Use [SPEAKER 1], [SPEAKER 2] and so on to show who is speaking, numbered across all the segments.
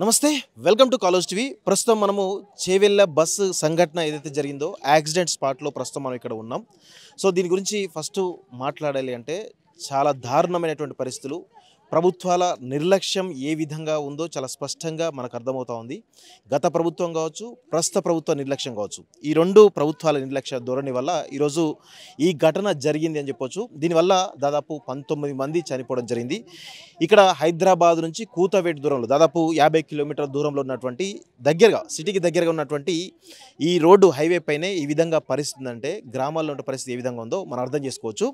[SPEAKER 1] నమస్తే welcome to college TV ప్రస్తుతం మనము చేవెళ్ళ బస్సు సంఘటన ఏదైతే జరిగిందో యాక్సిడెంట్ స్పాట్లో ప్రస్తుతం మనం ఇక్కడ ఉన్నాం. సో దీని గురించి ఫస్ట్ మాట్లాడాలి అంటే చాలా దారుణమైనటువంటి పరిస్థితులు, ప్రభుత్వాల నిర్లక్ష్యం ఏ విధంగా ఉందో చాలా స్పష్టంగా మనకు అర్థమవుతా ఉంది. గత ప్రభుత్వం కావచ్చు, ప్రస్తుత ప్రభుత్వ నిర్లక్ష్యం కావచ్చు, ఈ రెండు ప్రభుత్వాల నిర్లక్ష్య ధోరణి వల్ల ఈరోజు ఈ ఘటన జరిగింది అని చెప్పొచ్చు. దీనివల్ల దాదాపు 19 మంది చనిపోవడం జరిగింది. ఇక్కడ హైదరాబాద్ నుంచి కూతవేటు దూరంలో దాదాపు 50 కిలోమీటర్ల దూరంలో ఉన్నటువంటి దగ్గరగా సిటీకి దగ్గరగా ఉన్నటువంటి ఈ రోడ్డు హైవే పైనే ఈ విధంగా పరిస్థితి అంటే గ్రామాల్లో ఉన్న పరిస్థితి ఏ విధంగా ఉందో మనం అర్థం చేసుకోవచ్చు.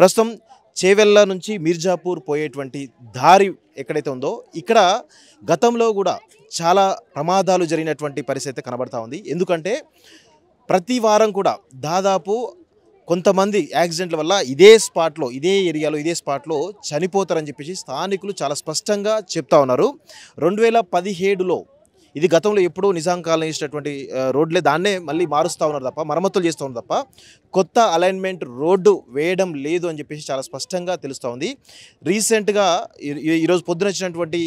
[SPEAKER 1] ప్రస్తుతం చేవెళ్ళ నుంచి మీర్జాపూర్ పోయేటువంటి దారి ఎక్కడైతే ఉందో ఇక్కడ గతంలో కూడా చాలా ప్రమాదాలు జరిగినటువంటి పరిస్థితి కనబడతా ఉంది. ఎందుకంటే ప్రతి వారం కూడా దాదాపు కొంతమంది యాక్సిడెంట్ల వల్ల ఇదే స్పాట్లో, ఇదే ఏరియాలో, ఇదే స్పాట్లో చనిపోతారని చెప్పేసి స్థానికులు చాలా స్పష్టంగా చెప్తా ఉన్నారు. 2017లో ఇది గతంలో ఎప్పుడూ నిజాం కాలం వేసినటువంటి రోడ్లే, దాన్నే మళ్ళీ మారుస్తూ ఉన్నారు తప్ప, మరమ్మతులు చేస్తూ ఉన్నారు తప్ప కొత్త అలైన్మెంట్ రోడ్డు వేయడం లేదు అని చెప్పేసి చాలా స్పష్టంగా తెలుస్తూ ఉంది. రీసెంట్గా ఈరోజు పొద్దున వచ్చినటువంటి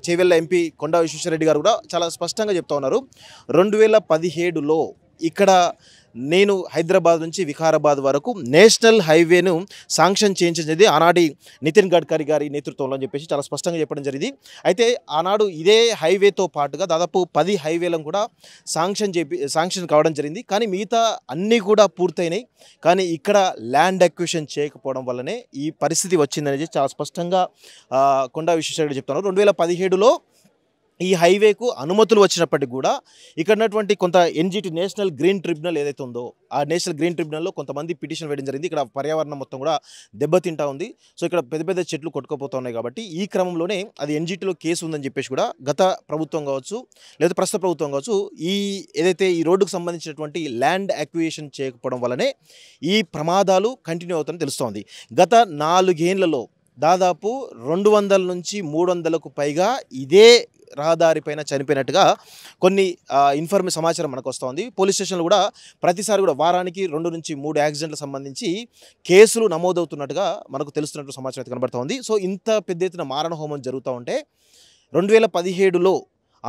[SPEAKER 1] చేవెళ్ళ ఎంపీ కొండా విశ్వేశ్వరరెడ్డి గారు కూడా చాలా స్పష్టంగా చెప్తా ఉన్నారు. 2017లో ఇక్కడ నేను హైదరాబాద్ నుంచి వికారాబాద్ వరకు నేషనల్ హైవేను శాంక్షన్ చేయించేది ఆనాటి నితిన్ గడ్కరీ గారి నేతృత్వంలో అని చెప్పేసి చాలా స్పష్టంగా చెప్పడం జరిగింది. అయితే ఆనాడు ఇదే హైవేతో పాటుగా దాదాపు 10 హైవేలను కూడా శాంక్షన్ కావడం జరిగింది. కానీ మిగతా అన్నీ కూడా పూర్తయినాయి. కానీ ఇక్కడ ల్యాండ్ అక్విజిషన్ చేయకపోవడం వల్లనే ఈ పరిస్థితి వచ్చిందనేది చాలా స్పష్టంగా కొండా విశ్వేశ్వరరెడ్డి చెప్తున్నారు. 2017లో ఈ హైవేకు అనుమతులు వచ్చినప్పటికీ కూడా ఇక్కడ ఉన్నటువంటి కొంత ఎన్జిటి నేషనల్ గ్రీన్ ట్రిబ్యునల్ ఏదైతే ఉందో ఆ నేషనల్ గ్రీన్ ట్రిబ్యునల్లో కొంతమంది పిటిషన్ వేయడం జరిగింది. ఇక్కడ పర్యావరణం మొత్తం కూడా దెబ్బతింటా ఉంది. సో ఇక్కడ పెద్ద పెద్ద చెట్లు కొట్టుకుపోతూ ఉన్నాయి. కాబట్టి ఈ క్రమంలోనే అది ఎన్జిటిలో కేసు ఉందని చెప్పేసి కూడా గత ప్రభుత్వం కావచ్చు లేదా ప్రస్తుత ప్రభుత్వం కావచ్చు ఈ ఏదైతే ఈ రోడ్డుకు సంబంధించినటువంటి ల్యాండ్ అక్విజిషన్ చేయకపోవడం వల్లనే ఈ ప్రమాదాలు కంటిన్యూ అవుతుందని తెలుస్తోంది. గత 4 ఏళ్లలో దాదాపు 200 నుంచి 300కు పైగా ఇదే రహదారిపైన చనిపోయినట్టుగా కొన్ని సమాచారం మనకు వస్తుంది. పోలీస్ స్టేషన్లు కూడా ప్రతిసారి కూడా వారానికి 2 నుంచి 3 యాక్సిడెంట్లకు సంబంధించి కేసులు నమోదవుతున్నట్టుగా మనకు తెలుస్తున్నట్టు సమాచారం అయితే కనబడుతోంది. సో ఇంత పెద్ద ఎత్తున మారణ హోమం జరుగుతూ ఉంటే 2017లో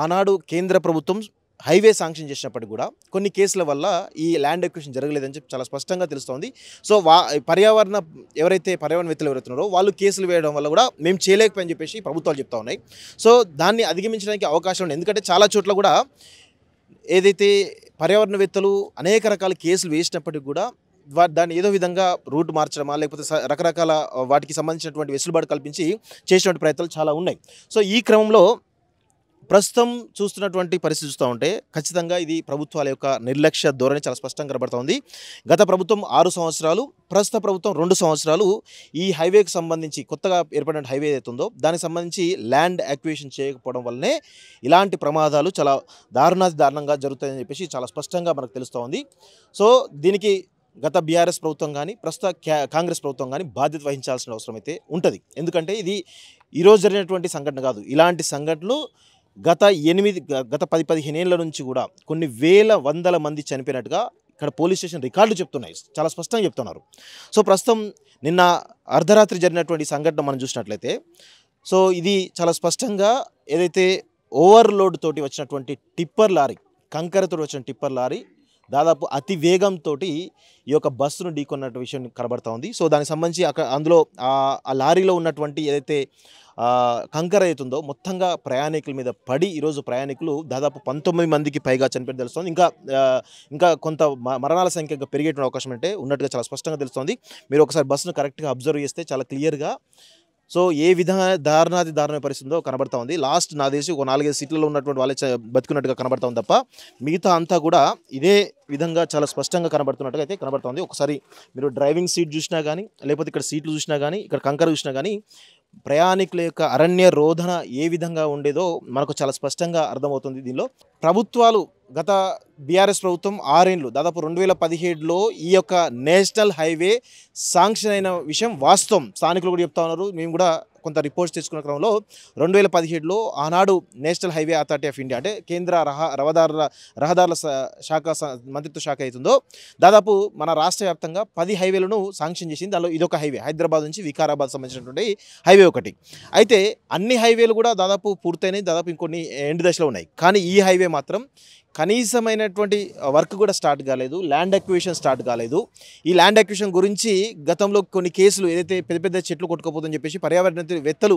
[SPEAKER 1] ఆనాడు కేంద్ర ప్రభుత్వం హైవే శాంక్షన్ చేసినప్పటికీ కూడా కొన్ని కేసుల వల్ల ఈ ల్యాండ్ ఎక్విజిషన్ జరగలేదని చెప్పి చాలా స్పష్టంగా తెలుస్తోంది. సో ఎవరైతే పర్యావరణవేత్తలు ఎవరైతున్నారో వాళ్ళు కేసులు వేయడం వల్ల కూడా మేము చేయలేకపోయని చెప్పేసి ప్రభుత్వాలు చెప్తా ఉన్నాయి. సో దాన్ని అధిగమించడానికి అవకాశం ఉంది. ఎందుకంటే చాలా చోట్ల కూడా ఏదైతే పర్యావరణవేత్తలు అనేక రకాల కేసులు వేసినప్పటికీ కూడా దాన్ని ఏదో విధంగా రూట్ మార్చడమా లేకపోతే రకరకాల వాటికి సంబంధించినటువంటి వెసులుబాటు కల్పించి చేసినటువంటి ప్రయత్నాలు చాలా ఉన్నాయి. సో ఈ క్రమంలో ప్రస్తుతం చూస్తున్నటువంటి పరిస్థితి చూస్తూ ఉంటే ఖచ్చితంగా ఇది ప్రభుత్వాల యొక్క నిర్లక్ష్య ధోరణి చాలా స్పష్టంగా కనబడుతోంది. గత ప్రభుత్వం 6 సంవత్సరాలు, ప్రస్తుత ప్రభుత్వం 2 సంవత్సరాలు ఈ హైవేకి సంబంధించి కొత్తగా ఏర్పడిన హైవే ఏదైతే ఉందో దానికి సంబంధించి ల్యాండ్ అక్విజిషన్ చేయకపోవడం వల్లనే ఇలాంటి ప్రమాదాలు చాలా దారుణంగా జరుగుతాయని చెప్పేసి చాలా స్పష్టంగా మనకు తెలుస్తోంది. సో దీనికి గత బీఆర్ఎస్ ప్రభుత్వం కానీ ప్రస్తుత కాంగ్రెస్ ప్రభుత్వం కానీ బాధ్యత వహించాల్సిన అవసరం అయితే ఉంటుంది. ఎందుకంటే ఇది ఈరోజు జరిగినటువంటి సంఘటన కాదు. ఇలాంటి సంఘటనలు గత 10-15 ఏళ్ల నుంచి కూడా కొన్ని వందల మంది చనిపోయినట్టుగా ఇక్కడ పోలీస్ స్టేషన్ రికార్డులు చెప్తున్నాయి, చాలా స్పష్టంగా చెప్తున్నారు. సో ప్రస్తుతం నిన్న అర్ధరాత్రి జరిగినటువంటి సంఘటన మనం చూసినట్లయితే సో ఇది చాలా స్పష్టంగా ఏదైతే ఓవర్లోడ్ తోటి వచ్చినటువంటి టిప్పర్ లారీ, కంకరతో వచ్చిన టిప్పర్ లారీ దాదాపు అతి వేగంతో ఈ యొక్క బస్సును ఢీకొన్నట్టు విషయం కనబడతా ఉంది. సో దానికి సంబంధించి అందులో ఆ లారీలో ఉన్నటువంటి ఏదైతే కంకర అవుతుందో మొత్తంగా ప్రయాణికుల మీద పడి ఈరోజు ప్రయాణికులు దాదాపు 19 మందికి పైగా చనిపోయి తెలుస్తుంది. ఇంకా కొంత మరణాల సంఖ్య ఇంకా పెరిగేటువంటి అవకాశం అంటే ఉన్నట్టుగా చాలా స్పష్టంగా తెలుస్తుంది. మీరు ఒకసారి బస్సును కరెక్ట్గా అబ్జర్వ్ చేస్తే చాలా క్లియర్గా సో ఏ విధంగా దారుణ పరిస్థితి ఉందో కనబడతా ఉంది. లాస్ట్ నా దేశం ఒక 4-5 సీట్లలో ఉన్నటువంటి వాళ్ళే బతుకున్నట్టుగా కనబడతా ఉంది తప్ప మిగతా అంతా కూడా ఇదే విధంగా చాలా స్పష్టంగా కనబడుతున్నట్టుగా అయితే కనబడుతుంది. ఒకసారి మీరు డ్రైవింగ్ సీట్ చూసినా కానీ లేకపోతే ఇక్కడ సీట్లు చూసినా కానీ ఇక్కడ కంకర చూసినా కానీ ప్రయాణికుల యొక్క అరణ్య రోధన ఏ విధంగా ఉండేదో మనకు చాలా స్పష్టంగా అర్థమవుతుంది. దీనిలో ప్రభుత్వాలు గత బీఆర్ఎస్ ప్రభుత్వం 6 ఏళ్ళు దాదాపు 2017లో ఈ యొక్క నేషనల్ హైవే శాంక్షన్ అయిన విషయం వాస్తవం. స్థానికులు కూడా చెప్తా ఉన్నారు, మేము కూడా కొంత రిపోర్ట్స్ తెచ్చుకున్న క్రమంలో 2017లో ఆనాడు national highway authority of India అంటే కేంద్ర రహదారుల శాఖ మంత్రిత్వ శాఖ అవుతుందో దాదాపు మన రాష్ట్ర వ్యాప్తంగా 10 హైవేలను శాంక్షన్ చేసింది. దానిలో ఇదొక హైవే, హైదరాబాద్ నుంచి వికారాబాద్ సంబంధించినటువంటి హైవే ఒకటి. అయితే అన్ని హైవేలు కూడా దాదాపు పూర్తయినాయి, దాదాపు ఇంకొన్ని ఎండ్ దశలో ఉన్నాయి. కానీ ఈ హైవే మాత్రం కనీసమైనటువంటి వర్క్ కూడా స్టార్ట్ కాలేదు, ల్యాండ్ అక్విజిషన్ స్టార్ట్ కాలేదు. ఈ ల్యాండ్ అక్విజిషన్ గురించి గతంలో కొన్ని కేసులు ఏదైతే పెద్ద పెద్ద చెట్లు కొట్టుకోపోతుందని చెప్పేసి పర్యావరణవేత్తలు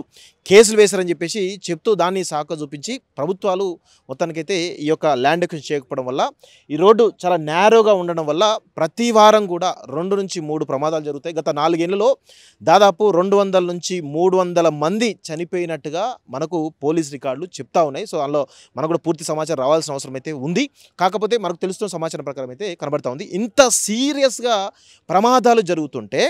[SPEAKER 1] కేసులు వేశారని చెప్పేసి చెప్తూ దాన్ని సాక చూపించి ప్రభుత్వాలు మొత్తానికైతే ఈ యొక్క ల్యాండ్ అక్విజిషన్ చేయకపోవడం వల్ల ఈ రోడ్డు చాలా నేరోగా ఉండడం వల్ల ప్రతి వారం కూడా 2 నుంచి 3 ప్రమాదాలు జరుగుతాయి. గత 4 ఏళ్లలో దాదాపు 200 నుంచి 300 మంది చనిపోయినట్టుగా మనకు పోలీస్ రికార్డులు చెప్తా ఉన్నాయి. సో అందులో మనకు కూడా పూర్తి సమాచారం రావాల్సిన అవసరం అయితే ఉంది. కాకపోతే మనకు తెలుస్తున్న సమాచారం ప్రకారం అయితే కనబడతా ఉంది. ఇంత సీరియస్గా ప్రమాదాలు జరుగుతుంటే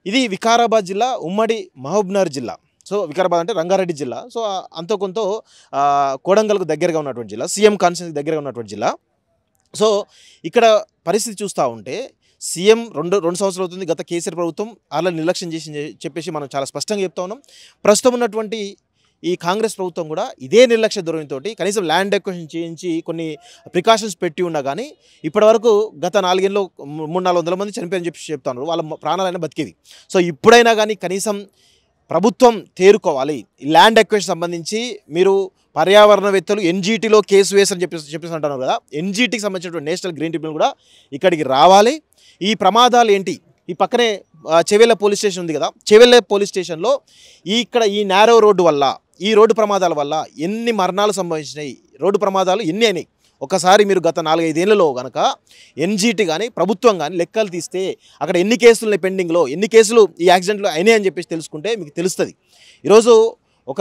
[SPEAKER 1] ఇది వికారాబాద్ జిల్లా, ఉమ్మడి మహబూబ్నగర్ జిల్లా. సో వికారాబాద్ అంటే రంగారెడ్డి జిల్లా. సో అంతో కొంత కోడంగల్కు దగ్గరగా ఉన్నటువంటి జిల్లా, సీఎం కాన్స్టిట్యూన్సీకి దగ్గరగా ఉన్నటువంటి జిల్లా. సో ఇక్కడ పరిస్థితి చూస్తూ ఉంటే సీఎం రెండు సంవత్సరాలు అవుతుంది. గత కేసీఆర్ ప్రభుత్వం అలా నిర్లక్ష్యం చేసి చెప్పేసి మనం చాలా స్పష్టంగా చెప్తా ఉన్నాం. ప్రస్తుతం ఉన్నటువంటి ఈ కాంగ్రెస్ ప్రభుత్వం కూడా ఇదే నిర్లక్ష్య ధోరణితో కనీసం ల్యాండ్ అక్విజిషన్ చేయించి కొన్ని ప్రికాషన్స్ పెట్టి ఉన్నా కానీ ఇప్పటివరకు గత 4 ఏళ్ళలో 300-400 మంది చనిపోయారని చెప్పి చెప్తున్నారు. వాళ్ళ ప్రాణాలైనా బతికేవి. సో ఇప్పుడైనా కానీ కనీసం ప్రభుత్వం తేరుకోవాలి. ల్యాండ్ అక్విజిషన్ సంబంధించి మీరు పర్యావరణవేత్తలు ఎన్జీటీలో కేసు వేసని చెప్పేసి అంటున్నారు కదా, ఎన్జీటీకి సంబంధించినటువంటి నేషనల్ గ్రీన్ ట్రిబ్యునల్ కూడా ఇక్కడికి రావాలి. ఈ ప్రమాదాలు ఏంటి, ఈ పక్కనే చెవెళ్ళ పోలీస్ స్టేషన్ ఉంది కదా, చెవెళ్ళ పోలీస్ స్టేషన్లో ఇక్కడ ఈ నేరో రోడ్డు వల్ల, ఈ రోడ్డు ప్రమాదాల వల్ల ఎన్ని మరణాలు సంభవించినాయి, రోడ్డు ప్రమాదాలు ఎన్ని అయినాయి ఒకసారి మీరు గత 4-5 ఏళ్లలో కనుక ఎన్జీటీ కానీ ప్రభుత్వం కానీ లెక్కలు తీస్తే అక్కడ ఎన్ని కేసులు పెండింగ్లో, ఎన్ని కేసులు ఈ యాక్సిడెంట్లు అయినాయి అని చెప్పేసి తెలుసుకుంటే మీకు తెలుస్తుంది. ఈరోజు ఒక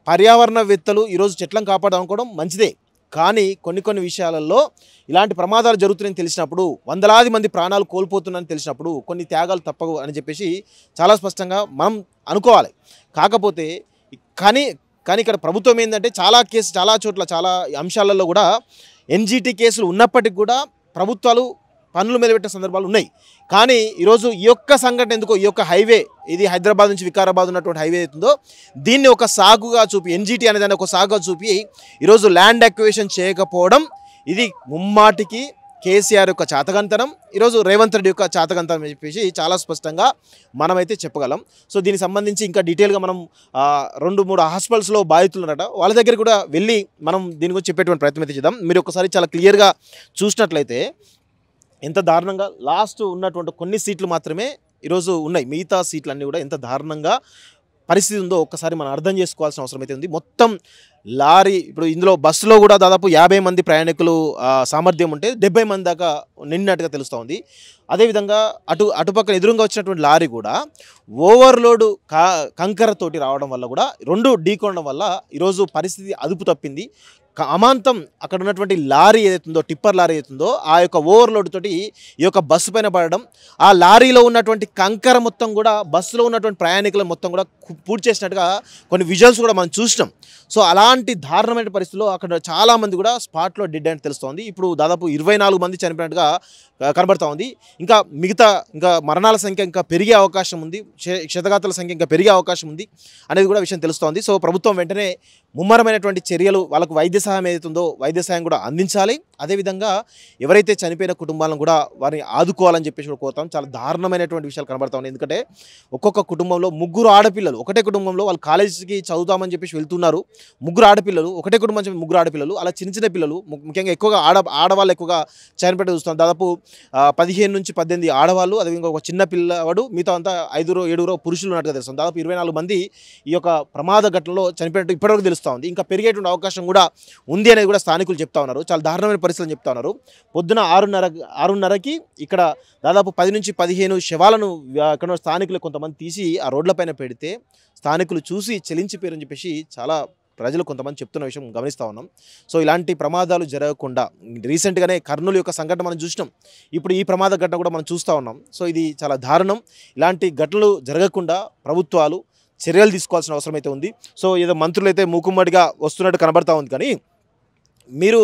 [SPEAKER 1] పర్యావరణవేత్తలు ఈరోజు చెట్లను కాపాడాలనుకోవడం మంచిదే, కానీ కొన్ని విషయాలలో ఇలాంటి ప్రమాదాలు జరుగుతున్నాయని తెలిసినప్పుడు, వందలాది మంది ప్రాణాలు కోల్పోతున్నాయని తెలిసినప్పుడు కొన్ని త్యాగాలు తప్పవు అని చెప్పేసి చాలా స్పష్టంగా మనం అనుకోవాలి. కాకపోతే కానీ ఇక్కడ ప్రభుత్వం ఏంటంటే చాలా చోట్ల చాలా అంశాలలో కూడా ఎన్జీటీ కేసులు ఉన్నప్పటికీ కూడా ప్రభుత్వాలు పనులు మెదపెట్టిన సందర్భాలు ఉన్నాయి. కానీ ఈరోజు ఈ యొక్క సంఘటన ఎందుకో, ఈ యొక్క హైవే ఇది హైదరాబాద్ నుంచి వికారాబాద్ ఉన్నటువంటి హైవే అవుతుందో దీన్ని ఒక సాగుగా చూపి, ఎన్జీటీ అనేదాన్ని ఒక సాగుగా చూపి ఈరోజు ల్యాండ్ అక్విజిషన్ చేయకపోవడం ఇది ముమ్మాటికి కేసీఆర్ యొక్క చాతకంతనం, ఈరోజు రేవంత్ రెడ్డి యొక్క చాతకంతనం అని చెప్పేసి చాలా స్పష్టంగా మనమైతే చెప్పగలం. సో దీనికి సంబంధించి ఇంకా డీటెయిల్గా మనం 2-3 హాస్పిటల్స్లో బాధితులు ఉన్నారట, వాళ్ళ దగ్గర కూడా వెళ్ళి మనం దీని గురించి చెప్పేటువంటి ప్రయత్నం అయితే చేద్దాం. మీరు ఒకసారి చాలా క్లియర్గా చూసినట్లయితే ఎంత దారుణంగా లాస్ట్ ఉన్నటువంటి కొన్ని సీట్లు మాత్రమే ఈరోజు ఉన్నాయి, మిగతా సీట్లు అన్నీ కూడా ఎంత దారుణంగా పరిస్థితి ఉందో ఒక్కసారి మనం అర్థం చేసుకోవాల్సిన అవసరం అయితే ఉంది. మొత్తం లారీ, ఇప్పుడు ఇందులో బస్సులో కూడా దాదాపు 50 మంది ప్రయాణికులు సామర్థ్యం ఉంటే 70 మంది దాకా నిన్నట్టుగా తెలుస్తూ ఉంది. అదేవిధంగా అటుపక్కన ఎదురుగా వచ్చినటువంటి లారీ కూడా ఓవర్లోడ్ కంకరతోటి రావడం వల్ల కూడా 2 ఢీకొనడం వల్ల ఈరోజు పరిస్థితి అదుపు తప్పింది. అమాంతం అక్కడ ఉన్నటువంటి లారీ ఏదైతుందో, టిప్పర్ లారీ ఏదైతుందో ఆ యొక్క ఓవర్లోడ్ తోటి ఈ యొక్క బస్సు పైన పడడం, ఆ లారీలో ఉన్నటువంటి కంకర మొత్తం కూడా బస్సులో ఉన్నటువంటి ప్రయాణికులు మొత్తం కూడా పూర్తి చేసినట్టుగా కొన్ని విజువల్స్ కూడా మనం చూసినాం. సో అలాంటి దారుణమైన పరిస్థితుల్లో అక్కడ చాలామంది కూడా స్పాట్లో డెడ్ అని తెలుస్తోంది. ఇప్పుడు దాదాపు 24 మంది చనిపోయినట్టుగా కనబడుతూ ఉంది. ఇంకా మరణాల సంఖ్య ఇంకా పెరిగే అవకాశం ఉంది, క్షతగాతుల సంఖ్య ఇంకా పెరిగే అవకాశం ఉంది అనేది కూడా విషయం తెలుస్తోంది. సో ప్రభుత్వం వెంటనే ముమ్మరమైనటువంటి చర్యలు, వాళ్ళకు వైద్య సహాయం ఏదైతుందో వైద్య సహాయం కూడా అందించాలి. అదేవిధంగా ఎవరైతే చనిపోయిన కుటుంబాలను కూడా వారిని ఆదుకోవాలని చెప్పేసి కూడా కోరుతాం. చాలా దారుణమైనటువంటి విషయాలు కనబడతా ఉన్నాయి. ఎందుకంటే ఒక్కొక్క కుటుంబంలో 3 ఆడపిల్లలు, ఒకటే కుటుంబంలో వాళ్ళు కాలేజీకి చదువుతామని చెప్పేసి వెళ్తున్నారు. 3 ఆడపిల్లలు, ఒకటే కుటుంబం 3 ఆడపిల్లలు, అలా చిన్న పిల్లలు, ముఖ్యంగా ఎక్కువగా ఆడవాళ్ళు ఎక్కువగా చనిపోయి చూస్తాం. దాదాపు 15 నుంచి 18 ఆడవాళ్ళు, అదేవిధంగా ఒక చిన్న పిల్లవాడు, మిగతా అంతా 5-7 పురుషులు ఉన్నట్టుగా తెలుస్తుంది. దాదాపు 24 మంది ఈ యొక్క ప్రమాద ఘటనలో చనిపోయినట్టు ఇప్పటివరకు తెలుస్తూ ఉంది. ఇంకా పెరిగేటువంటి అవకాశం కూడా ఉంది అనేది కూడా స్థానికులు చెప్తా ఉన్నారు. చాలా దారుణమైన పరిస్థితులు చెప్తా ఉన్నారు. పొద్దున 6:30కి ఇక్కడ దాదాపు 10 నుంచి 15 శవాలను ఇక్కడ స్థానికులు కొంతమంది తీసి ఆ రోడ్లపైన పెడితే స్థానికులు చూసి చెలించిపోయారని చెప్పేసి చాలా ప్రజలు కొంతమంది చెప్తున్న విషయం గమనిస్తూ ఉన్నాం. సో ఇలాంటి ప్రమాదాలు జరగకుండా రీసెంట్గానే కర్నూలు యొక్క సంఘటన మనం చూసినాం, ఇప్పుడు ఈ ప్రమాద ఘటన కూడా మనం చూస్తూ ఉన్నాం. సో ఇది చాలా దారుణం. ఇలాంటి ఘటనలు జరగకుండా ప్రభుత్వాలు చర్యలు తీసుకోవాల్సిన అవసరం అయితే ఉంది. సో ఏదో మంత్రులు అయితే మూకుమ్మడిగా వస్తున్నట్టు కనబడతా ఉంది, కానీ మీరు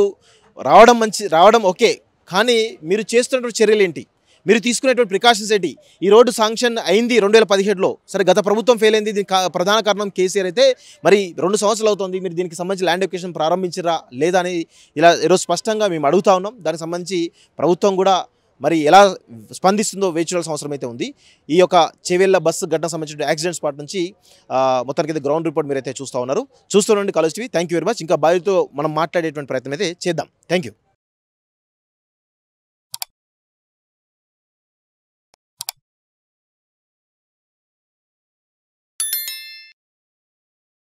[SPEAKER 1] రావడం ఓకే, కానీ మీరు చేస్తున్నటువంటి చర్యలు ఏంటి? మీరు తీసుకునేటువంటి ప్రికాషన్స్ ఏంటి? ఈ రోడ్డు శాంక్షన్ అయింది 2017లో. సరే గత ప్రభుత్వం ఫెయిల్ అయింది. దీనికి ప్రధాన కారణం కేసీఆర్ అయితే మరి 2 సంవత్సరాలు అవుతుంది. మీరు దీనికి సంబంధించి ల్యాండ్ ఎక్విజిషన్ ప్రారంభించిరా లేదా అని ఇలా ఈరోజు స్పష్టంగా మేము అడుగుతా ఉన్నాం. దానికి సంబంధించి ప్రభుత్వం కూడా మరి ఎలా స్పందిస్తుందో వేచి చూడాల్సిన అవసరం అయితే ఉంది. ఈ యొక్క చేవెళ్ళ బస్సు ఘటన సంబంధించిన యాక్సిడెంట్ స్పాట్ నుంచి మొత్తానికి గ్రౌండ్ రిపోర్ట్ మీరైతే చూస్తూ ఉన్నారు. చూస్తూ ఉండండి college TV. Thank you very much. ఇంకా బాధితులతో మనం మాట్లాడేటువంటి ప్రయత్నం అయితే చేద్దాం. Thank you.